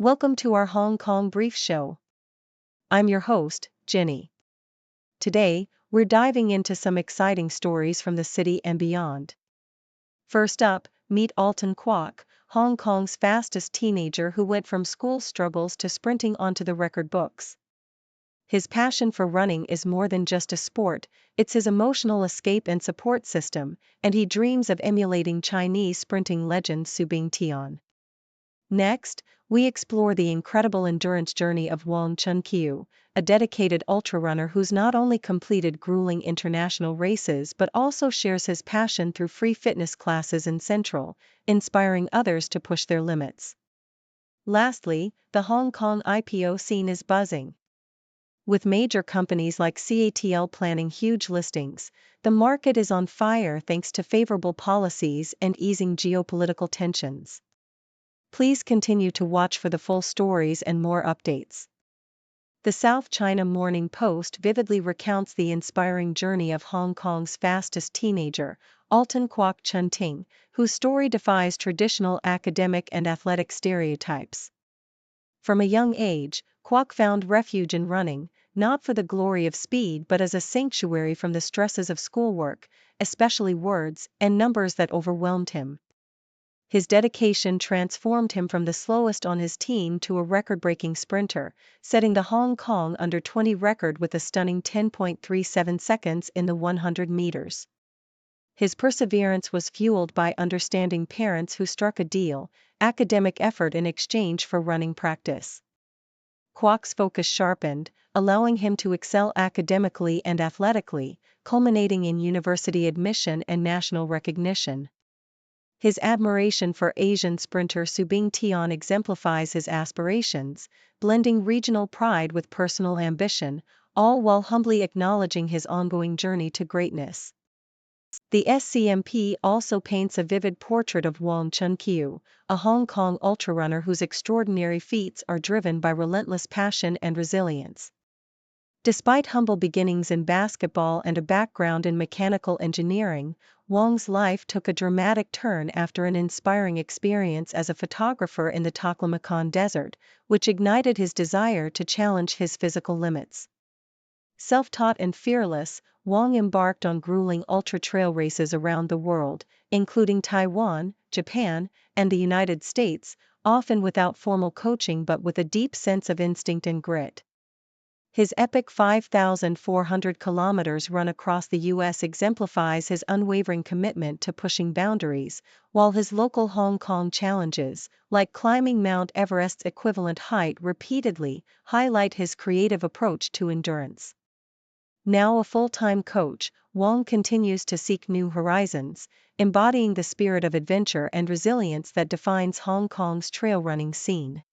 Welcome to our Hong Kong Brief Show. I'm your host, Ginny. Today, we're diving into some exciting stories from the city and beyond. First up, meet Alton Kwok, Hong Kong's fastest teenager who went from school struggles to sprinting onto the record books. His passion for running is more than just a sport, it's his emotional escape and support system, and he dreams of emulating Chinese sprinting legend Su Bingtian. Next, we explore the incredible endurance journey of Wong Chun-kiu, a dedicated ultrarunner who's not only completed grueling international races but also shares his passion through free fitness classes in Central, inspiring others to push their limits. Lastly, the Hong Kong IPO scene is buzzing. With major companies like CATL planning huge listings, the market is on fire thanks to favorable policies and easing geopolitical tensions. Please continue to watch for the full stories and more updates. The South China Morning Post vividly recounts the inspiring journey of Hong Kong's fastest teenager, Alton Kwok Chun-ting, whose story defies traditional academic and athletic stereotypes. From a young age, Kwok found refuge in running, not for the glory of speed but as a sanctuary from the stresses of schoolwork, especially words and numbers that overwhelmed him. His dedication transformed him from the slowest on his team to a record-breaking sprinter, setting the Hong Kong under-20 record with a stunning 10.37 seconds in the 100 meters. His perseverance was fueled by understanding parents who struck a deal, academic effort in exchange for running practice. Kwok's focus sharpened, allowing him to excel academically and athletically, culminating in university admission and national recognition. His admiration for Asian sprinter Su Bingtian exemplifies his aspirations, blending regional pride with personal ambition, all while humbly acknowledging his ongoing journey to greatness. The SCMP also paints a vivid portrait of Wong Chun-kiu, a Hong Kong ultrarunner whose extraordinary feats are driven by relentless passion and resilience. Despite humble beginnings in basketball and a background in mechanical engineering, Wong's life took a dramatic turn after an inspiring experience as a photographer in the Taklamakan Desert, which ignited his desire to challenge his physical limits. Self-taught and fearless, Wong embarked on grueling ultra-trail races around the world, including Taiwan, Japan, and the United States, often without formal coaching but with a deep sense of instinct and grit. His epic 5,400 kilometers run across the U.S. exemplifies his unwavering commitment to pushing boundaries, while his local Hong Kong challenges, like climbing Mount Everest's equivalent height repeatedly, highlight his creative approach to endurance. Now a full-time coach, Wong continues to seek new horizons, embodying the spirit of adventure and resilience that defines Hong Kong's trail running scene.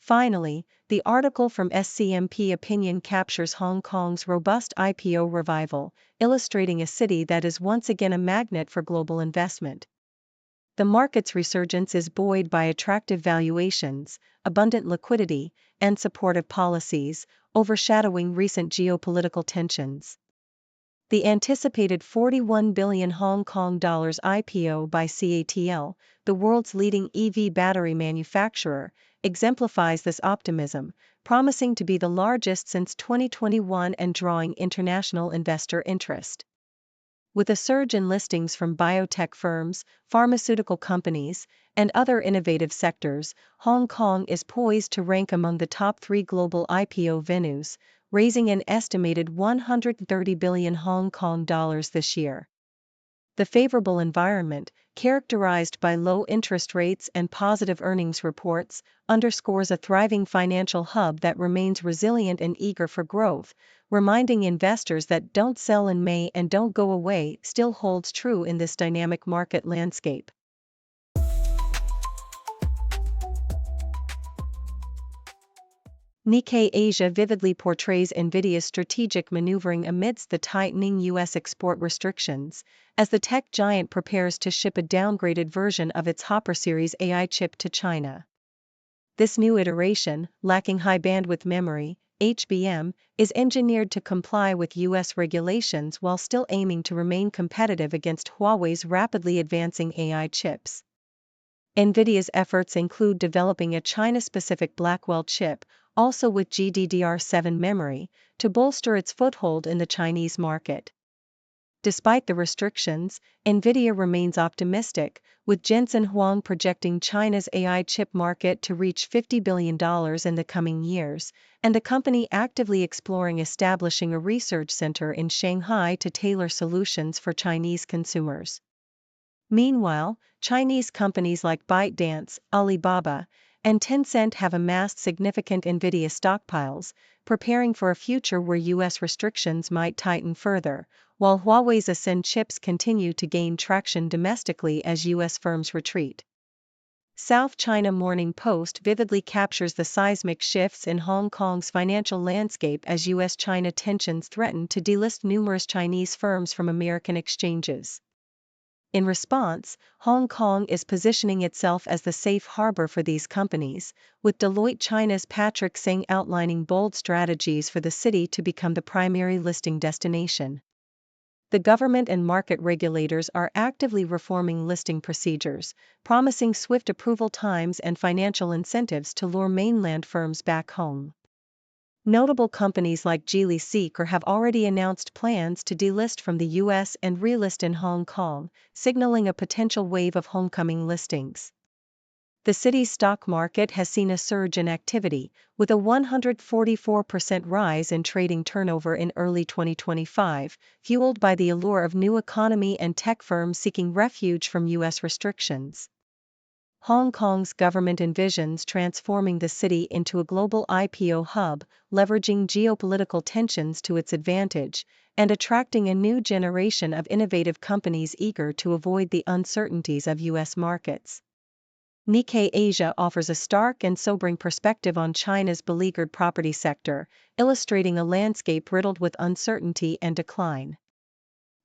Finally, the article from SCMP Opinion captures Hong Kong's robust IPO revival, illustrating a city that is once again a magnet for global investment. The market's resurgence is buoyed by attractive valuations, abundant liquidity, and supportive policies, overshadowing recent geopolitical tensions. The anticipated 41 billion Hong Kong dollars IPO by CATL, the world's leading EV battery manufacturer, exemplifies this optimism, promising to be the largest since 2021 and drawing international investor interest. With a surge in listings from biotech firms, pharmaceutical companies, and other innovative sectors, Hong Kong is poised to rank among the top 3 global IPO venues, raising an estimated 130 billion Hong Kong dollars this year. The favorable environment, characterized by low interest rates and positive earnings reports, underscores a thriving financial hub that remains resilient and eager for growth, reminding investors that "don't sell in May and don't go away" still holds true in this dynamic market landscape. Nikkei Asia vividly portrays NVIDIA's strategic maneuvering amidst the tightening U.S. export restrictions, as the tech giant prepares to ship a downgraded version of its Hopper series AI chip to China. This new iteration, lacking high bandwidth memory, HBM, is engineered to comply with U.S. regulations while still aiming to remain competitive against Huawei's rapidly advancing AI chips. NVIDIA's efforts include developing a China-specific Blackwell chip, also with GDDR7 memory, to bolster its foothold in the Chinese market. Despite the restrictions, NVIDIA remains optimistic, with Jensen Huang projecting China's AI chip market to reach $50 billion in the coming years, and the company actively exploring establishing a research center in Shanghai to tailor solutions for Chinese consumers. Meanwhile, Chinese companies like ByteDance, Alibaba, and Tencent have amassed significant NVIDIA stockpiles, preparing for a future where U.S. restrictions might tighten further, while Huawei's Ascend chips continue to gain traction domestically as U.S. firms retreat. South China Morning Post vividly captures the seismic shifts in Hong Kong's financial landscape as U.S.-China tensions threaten to delist numerous Chinese firms from American exchanges. In response, Hong Kong is positioning itself as the safe harbor for these companies, with Deloitte China's Patrick Singh outlining bold strategies for the city to become the primary listing destination. The government and market regulators are actively reforming listing procedures, promising swift approval times and financial incentives to lure mainland firms back home. Notable companies like Geely Seeker have already announced plans to delist from the U.S. and relist in Hong Kong, signaling a potential wave of homecoming listings. The city's stock market has seen a surge in activity, with a 144% rise in trading turnover in early 2025, fueled by the allure of new economy and tech firms seeking refuge from U.S. restrictions. Hong Kong's government envisions transforming the city into a global IPO hub, leveraging geopolitical tensions to its advantage, and attracting a new generation of innovative companies eager to avoid the uncertainties of U.S. markets. Nikkei Asia offers a stark and sobering perspective on China's beleaguered property sector, illustrating a landscape riddled with uncertainty and decline.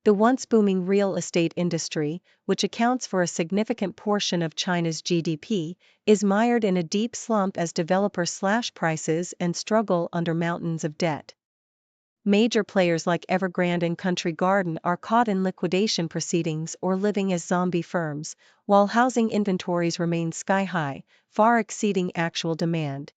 The once booming real estate industry, which accounts for a significant portion of China's GDP, is mired in a deep slump as developers slash prices and struggle under mountains of debt. Major players like Evergrande and Country Garden are caught in liquidation proceedings or living as zombie firms, while housing inventories remain sky-high, far exceeding actual demand.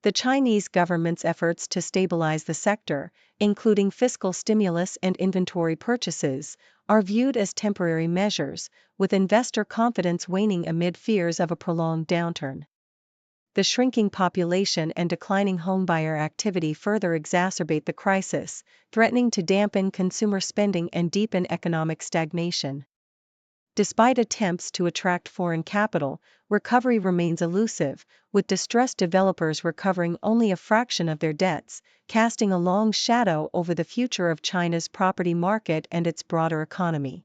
The Chinese government's efforts to stabilize the sector, including fiscal stimulus and inventory purchases, are viewed as temporary measures, with investor confidence waning amid fears of a prolonged downturn. The shrinking population and declining homebuyer activity further exacerbate the crisis, threatening to dampen consumer spending and deepen economic stagnation. Despite attempts to attract foreign capital, recovery remains elusive, with distressed developers recovering only a fraction of their debts, casting a long shadow over the future of China's property market and its broader economy.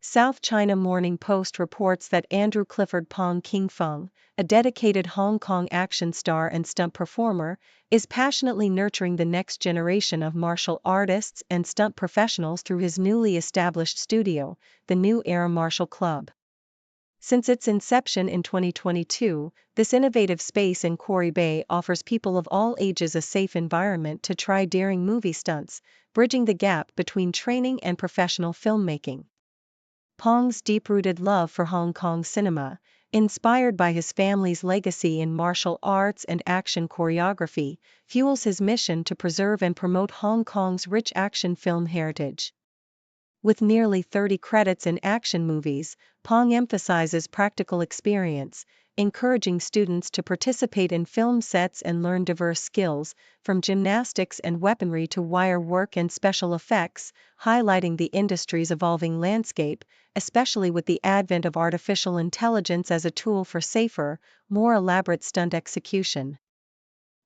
South China Morning Post reports that Andrew Clifford Pong King Feng, a dedicated Hong Kong action star and stunt performer, is passionately nurturing the next generation of martial artists and stunt professionals through his newly established studio, the New Era Martial Club. Since its inception in 2022, this innovative space in Quarry Bay offers people of all ages a safe environment to try daring movie stunts, bridging the gap between training and professional filmmaking. Pong's deep-rooted love for Hong Kong cinema, inspired by his family's legacy in martial arts and action choreography, fuels his mission to preserve and promote Hong Kong's rich action film heritage. With nearly 30 credits in action movies, Pong emphasizes practical experience, encouraging students to participate in film sets and learn diverse skills, from gymnastics and weaponry to wire work and special effects, highlighting the industry's evolving landscape, especially with the advent of artificial intelligence as a tool for safer, more elaborate stunt execution.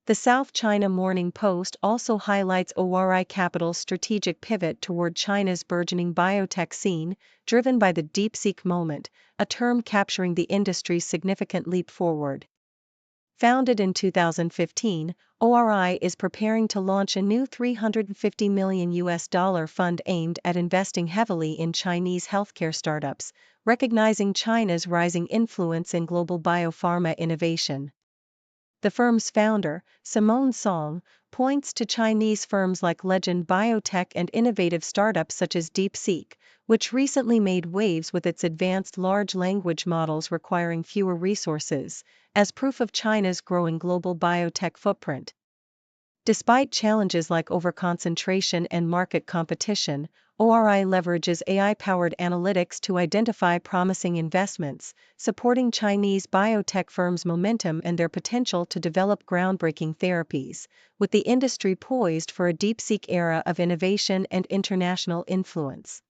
The South China Morning Post also highlights ORI Capital's strategic pivot toward China's burgeoning biotech scene, driven by the DeepSeek moment, a term capturing the industry's significant leap forward. Founded in 2015, ORI is preparing to launch a new $350 million fund aimed at investing heavily in Chinese healthcare startups, recognizing China's rising influence in global biopharma innovation. The firm's founder, Simone Song, points to Chinese firms like Legend Biotech and innovative startups such as DeepSeek, which recently made waves with its advanced large language models requiring fewer resources, as proof of China's growing global biotech footprint. Despite challenges like overconcentration and market competition, ORI leverages AI-powered analytics to identify promising investments, supporting Chinese biotech firms' momentum and their potential to develop groundbreaking therapies, with the industry poised for a DeepSeek era of innovation and international influence.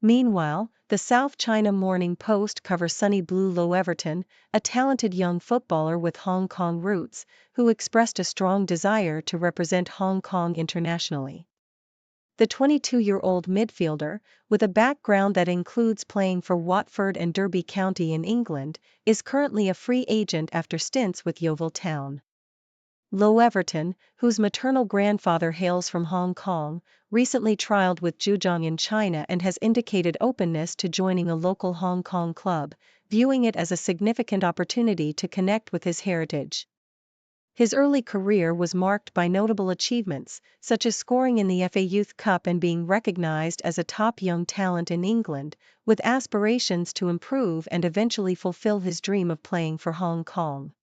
Meanwhile, the South China Morning Post covers Sonny Blue Low-Everton, a talented young footballer with Hong Kong roots, who expressed a strong desire to represent Hong Kong internationally. The 22-year-old midfielder, with a background that includes playing for Watford and Derby County in England, is currently a free agent after stints with Yeovil Town. Low-Everton, whose maternal grandfather hails from Hong Kong, recently trialed with Zhejiang in China and has indicated openness to joining a local Hong Kong club, viewing it as a significant opportunity to connect with his heritage. His early career was marked by notable achievements, such as scoring in the FA Youth Cup and being recognized as a top young talent in England, with aspirations to improve and eventually fulfill his dream of playing for Hong Kong.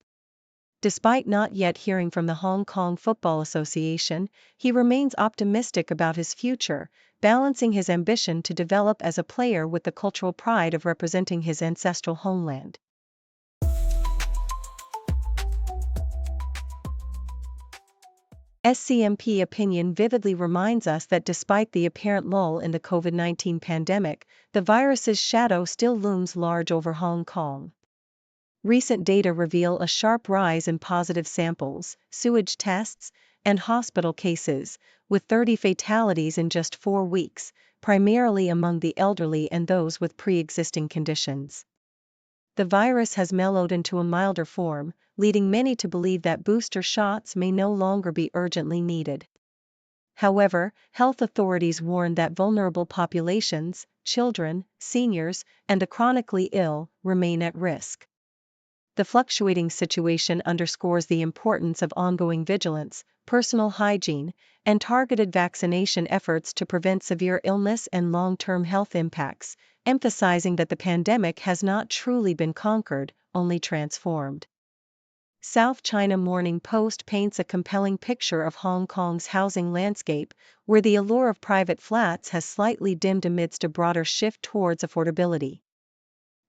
Despite not yet hearing from the Hong Kong Football Association, he remains optimistic about his future, balancing his ambition to develop as a player with the cultural pride of representing his ancestral homeland. SCMP opinion vividly reminds us that despite the apparent lull in the COVID-19 pandemic, the virus's shadow still looms large over Hong Kong. Recent data reveal a sharp rise in positive samples, sewage tests, and hospital cases, with 30 fatalities in just 4 weeks, primarily among the elderly and those with pre-existing conditions. The virus has mellowed into a milder form, leading many to believe that booster shots may no longer be urgently needed. However, health authorities warn that vulnerable populations, children, seniors, and the chronically ill, remain at risk. The fluctuating situation underscores the importance of ongoing vigilance, personal hygiene, and targeted vaccination efforts to prevent severe illness and long-term health impacts, emphasizing that the pandemic has not truly been conquered, only transformed. South China Morning Post paints a compelling picture of Hong Kong's housing landscape, where the allure of private flats has slightly dimmed amidst a broader shift towards affordability.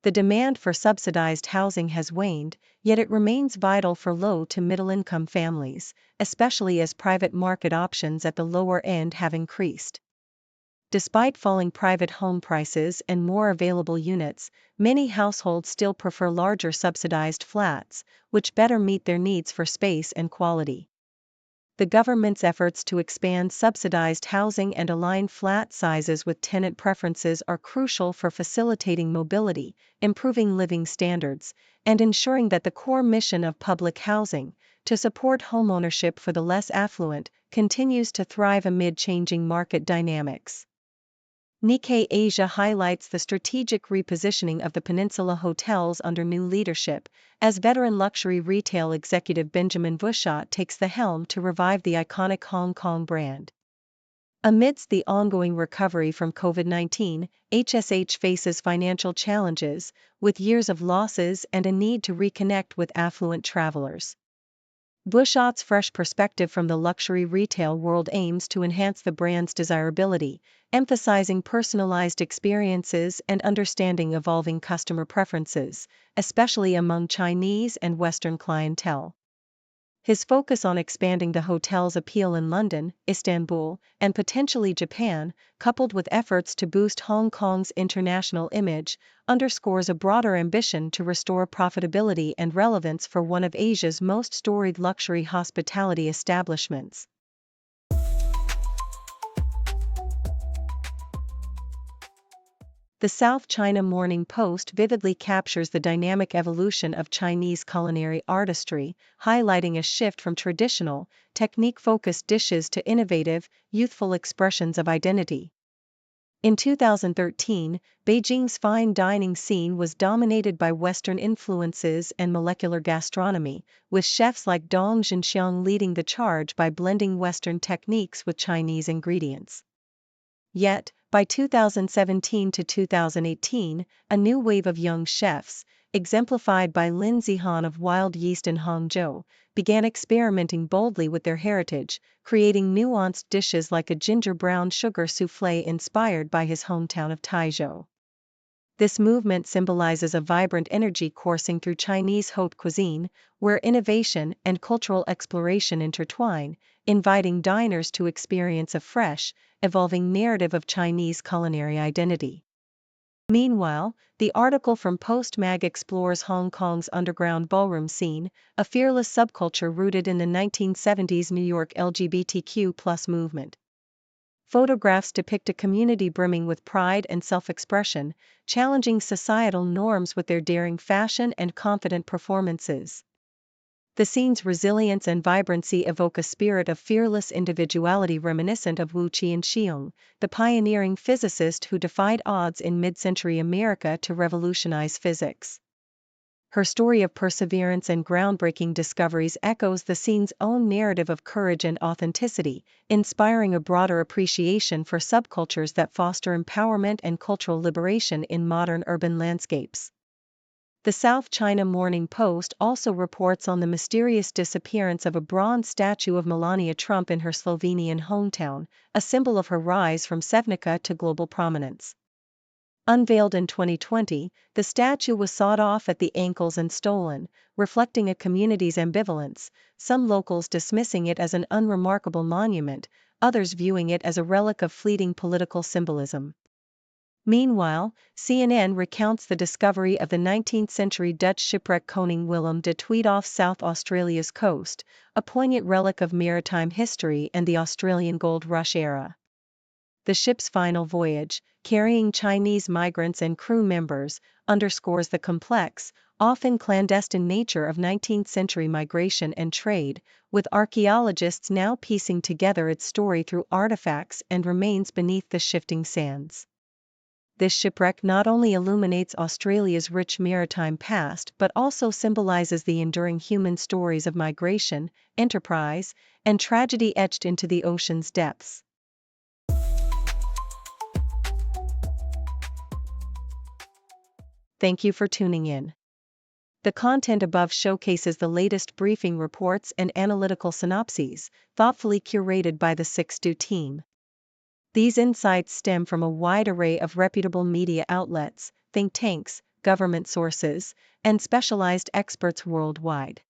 The demand for subsidized housing has waned, yet it remains vital for low to middle-income families, especially as private market options at the lower end have increased. Despite falling private home prices and more available units, many households still prefer larger subsidized flats, which better meet their needs for space and quality. The government's efforts to expand subsidized housing and align flat sizes with tenant preferences are crucial for facilitating mobility, improving living standards, and ensuring that the core mission of public housing, to support homeownership for the less affluent, continues to thrive amid changing market dynamics. Nikkei Asia highlights the strategic repositioning of the Peninsula hotels under new leadership, as veteran luxury retail executive Benjamin Vushot takes the helm to revive the iconic Hong Kong brand. Amidst the ongoing recovery from COVID-19, HSH faces financial challenges, with years of losses and a need to reconnect with affluent travelers. Vushot's fresh perspective from the luxury retail world aims to enhance the brand's desirability, emphasizing personalized experiences and understanding evolving customer preferences, especially among Chinese and Western clientele. His focus on expanding the hotel's appeal in London, Istanbul, and potentially Japan, coupled with efforts to boost Hong Kong's international image, underscores a broader ambition to restore profitability and relevance for one of Asia's most storied luxury hospitality establishments. The South China Morning Post vividly captures the dynamic evolution of Chinese culinary artistry, highlighting a shift from traditional, technique-focused dishes to innovative, youthful expressions of identity. In 2013, Beijing's fine dining scene was dominated by Western influences and molecular gastronomy, with chefs like Dong Zhenxiang leading the charge by blending Western techniques with Chinese ingredients. Yet, by 2017 to 2018, a new wave of young chefs, exemplified by Lin Zihan of Wild Yeast in Hangzhou, began experimenting boldly with their heritage, creating nuanced dishes like a ginger brown sugar soufflé inspired by his hometown of Taizhou. This movement symbolizes a vibrant energy coursing through Chinese haute cuisine, where innovation and cultural exploration intertwine, inviting diners to experience a fresh, evolving narrative of Chinese culinary identity. Meanwhile, the article from Post-Mag explores Hong Kong's underground ballroom scene, a fearless subculture rooted in the 1970s New York LGBTQ+ movement. Photographs depict a community brimming with pride and self-expression, challenging societal norms with their daring fashion and confident performances. The scene's resilience and vibrancy evoke a spirit of fearless individuality reminiscent of Wu Qianxiong, the pioneering physicist who defied odds in mid-century America to revolutionize physics. Her story of perseverance and groundbreaking discoveries echoes the scene's own narrative of courage and authenticity, inspiring a broader appreciation for subcultures that foster empowerment and cultural liberation in modern urban landscapes. The South China Morning Post also reports on the mysterious disappearance of a bronze statue of Melania Trump in her Slovenian hometown, a symbol of her rise from Sevnica to global prominence. Unveiled in 2020, the statue was sawed off at the ankles and stolen, reflecting a community's ambivalence, some locals dismissing it as an unremarkable monument, others viewing it as a relic of fleeting political symbolism. Meanwhile, CNN recounts the discovery of the 19th-century Dutch shipwreck Koning Willem de Tweed off South Australia's coast, a poignant relic of maritime history and the Australian gold rush era. The ship's final voyage, carrying Chinese migrants and crew members, underscores the complex, often clandestine nature of 19th-century migration and trade, with archaeologists now piecing together its story through artifacts and remains beneath the shifting sands. This shipwreck not only illuminates Australia's rich maritime past but also symbolizes the enduring human stories of migration, enterprise, and tragedy etched into the ocean's depths. Thank you for tuning in. The content above showcases the latest briefing reports and analytical synopses, thoughtfully curated by the 6Do team. These insights stem from a wide array of reputable media outlets, think tanks, government sources, and specialized experts worldwide.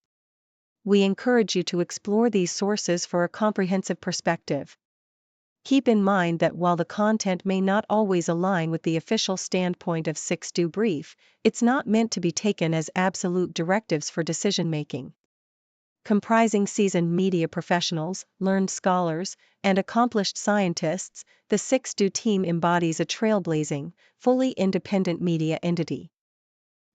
We encourage you to explore these sources for a comprehensive perspective. Keep in mind that while the content may not always align with the official standpoint of 6Do Brief, it's not meant to be taken as absolute directives for decision-making. Comprising seasoned media professionals, learned scholars, and accomplished scientists, the 6Do team embodies a trailblazing, fully independent media entity.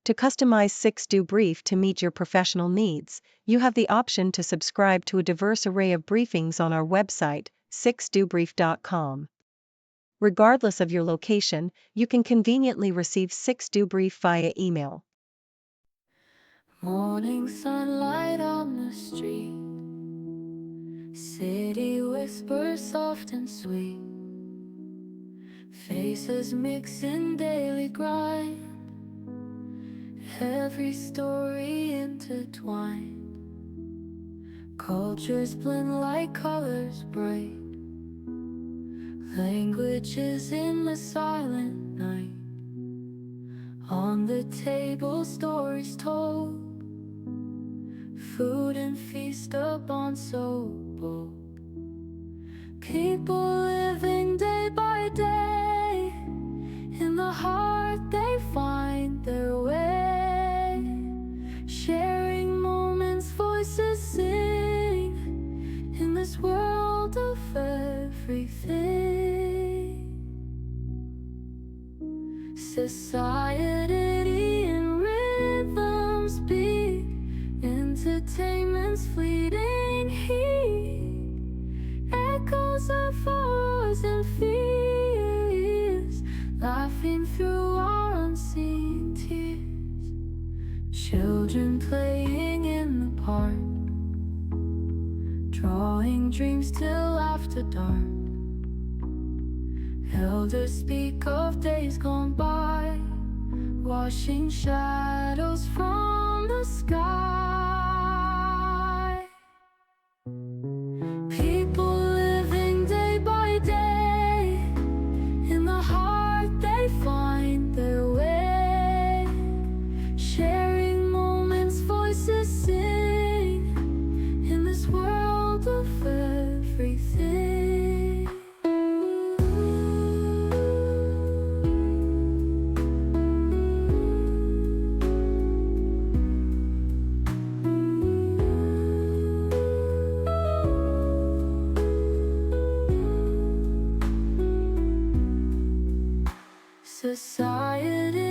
To customize 6Do Brief to meet your professional needs, you have the option to subscribe to a diverse array of briefings on our website, 6dobrief.com. Regardless of your location, you can conveniently receive 6Do Brief via email. Morning sunlight on the street, city whispers soft and sweet, faces mix in daily grind, every story intertwined, cultures blend like colors bright, languages in the silent night, on the table stories told, food and feast upon so bold, people living day by day, in the heart they find their way, sharing moments, voices sing, in this world of everything. Society in rhythms beat, entertainment's fleeting heat, echoes of wars and fears, laughing through our unseen tears. Children playing in the park, drawing dreams till after dark. Elders speak of days gone by, washing shadows from the sky. People living day by day, in the heart they find their way, sharing moments, voices sing, in this world of everything. Society